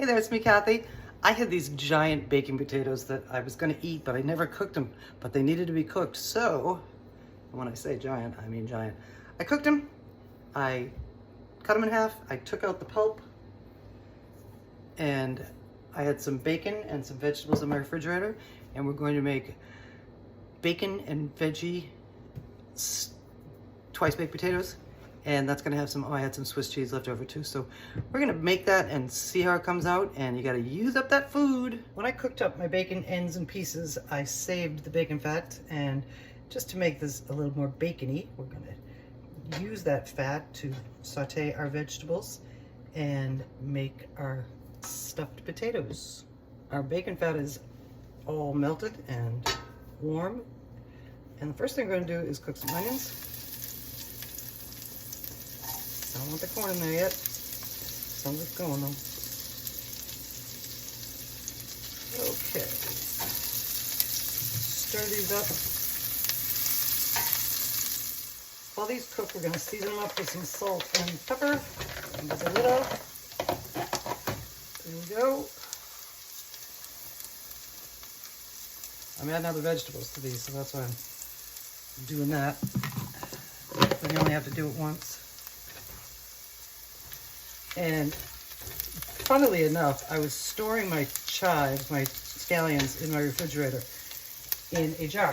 Hey there, it's me, Kathy. I had these giant baking potatoes that I was gonna eat, but I never cooked them, but they needed to be cooked. So, when I say giant, I mean giant. I cooked them, I cut them in half, I took out the pulp, and I had some bacon and some vegetables in my refrigerator, and we're going to make bacon and veggie twice baked potatoes. And that's gonna have some, I had some Swiss cheese left over too. So we're gonna make that and see how it comes out, and you gotta use up that food. When I cooked up my bacon ends and pieces, I saved the bacon fat, and just to make this a little more bacony, we're gonna use that fat to saute our vegetables and make our stuffed potatoes. Our bacon fat is all melted and warm. And the first thing we're gonna do is cook some onions. I don't want the corn in there yet. Some of it's going though. Okay. Stir these up. While these cook, we're going to season them up with some salt and pepper. And get the lid off. There we go. I'm adding other vegetables to these, so that's why I'm doing that. Then you only have to do it once. And funnily enough, I was storing my chives, my scallions, in my refrigerator in a jar.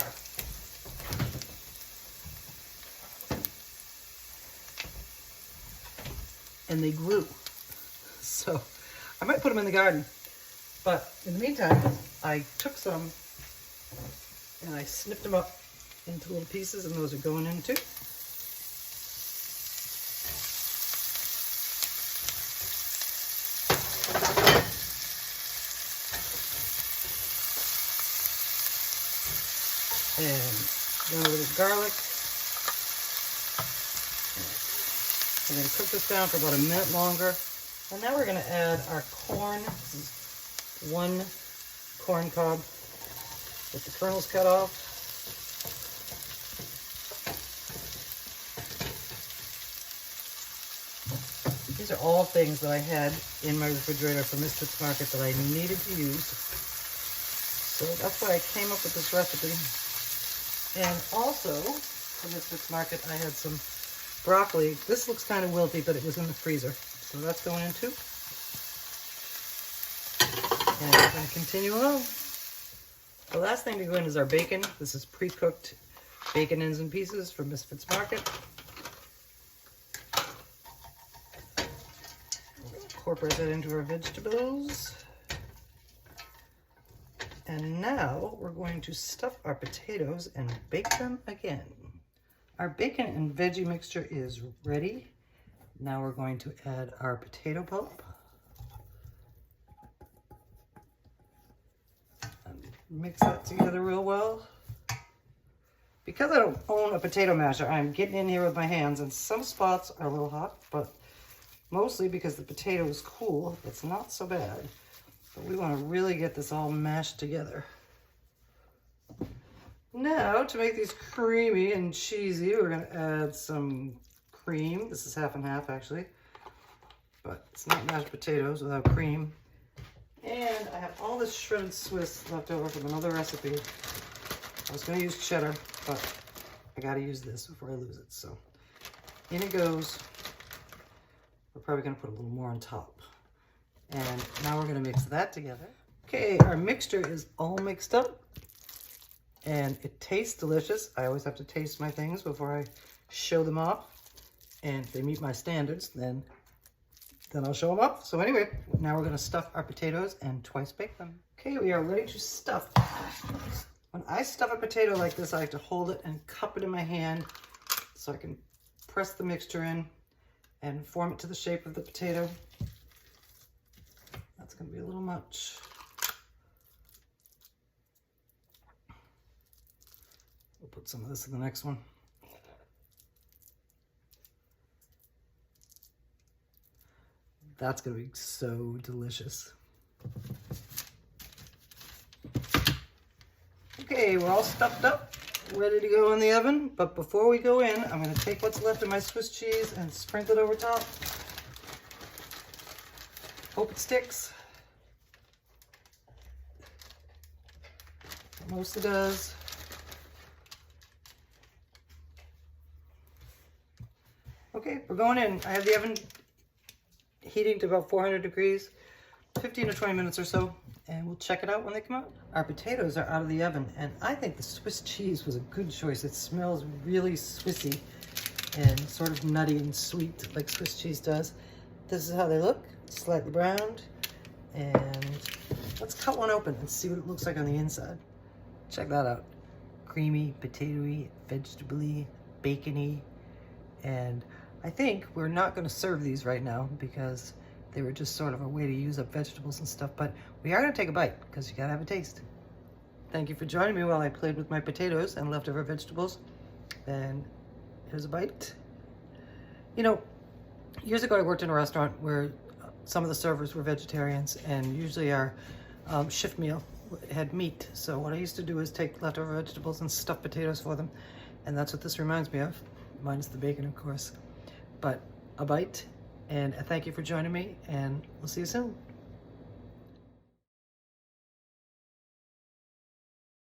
And they grew. So I might put them in the garden. But in the meantime, I took some and I snipped them up into little pieces, and those are going in too. And then a little garlic. I'm going to cook this down for about a minute longer. And now we're going to add our corn. This is one corn cob with the kernels cut off. These are all things that I had in my refrigerator from Misfits Market that I needed to use. So that's why I came up with this recipe. And also, from Misfits Market, I had some broccoli. This looks kind of wilty, but it was in the freezer. So that's going in too. And we're going to continue along. The last thing to go in is our bacon. This is pre-cooked bacon ends and pieces from Misfits Market. We're going to incorporate that into our vegetables. And now we're going to stuff our potatoes and bake them again. Our bacon and veggie mixture is ready. Now we're going to add our potato pulp. And mix that together real well. Because I don't own a potato masher, I'm getting in here with my hands, and some spots are a little hot, but mostly because the potato is cool, it's not so bad. But we want to really get this all mashed together. Now, to make these creamy and cheesy, we're going to add some cream. This is half and half, actually. But it's not mashed potatoes without cream. And I have all this shredded Swiss left over from another recipe. I was going to use cheddar, but I got to use this before I lose it. So, in it goes. We're probably going to put a little more on top. And now we're going to mix that together. Okay, our mixture is all mixed up. And it tastes delicious. I always have to taste my things before I show them off. And if they meet my standards, then I'll show them off. So anyway, now we're going to stuff our potatoes and twice bake them. Okay, we are ready to stuff. When I stuff a potato like this, I have to hold it and cup it in my hand so I can press the mixture in and form it to the shape of the potato. That's going to be a little much. We'll put some of this in the next one. That's going to be so delicious. Okay, we're all stuffed up, ready to go in the oven. But before we go in, I'm going to take what's left of my Swiss cheese and sprinkle it over top. Hope it sticks. mostly does. Okay, we're going in. I have the oven heating to about 400 degrees, 15 to 20 minutes or so, and we'll check it out when they come out. Our potatoes are out of the oven, and I think the Swiss cheese was a good choice. It smells really Swissy and sort of nutty and sweet like Swiss cheese does. This is how they look, slightly browned. And let's cut one open and see what it looks like on the inside. Check that out. Creamy, potatoey, vegetable-y, bacony, and I think we're not going to serve these right now because they were just sort of a way to use up vegetables and stuff, but we are going to take a bite because you got to have a taste. Thank you for joining me while I played with my potatoes and leftover vegetables. And here's a bite. You know, years ago I worked in a restaurant where some of the servers were vegetarians, and usually our shift meal had meat. So what I used to do is take leftover vegetables and stuff potatoes for them, and that's what this reminds me of, minus the bacon, of course. But a bite, and a thank you for joining me, and we'll see you soon.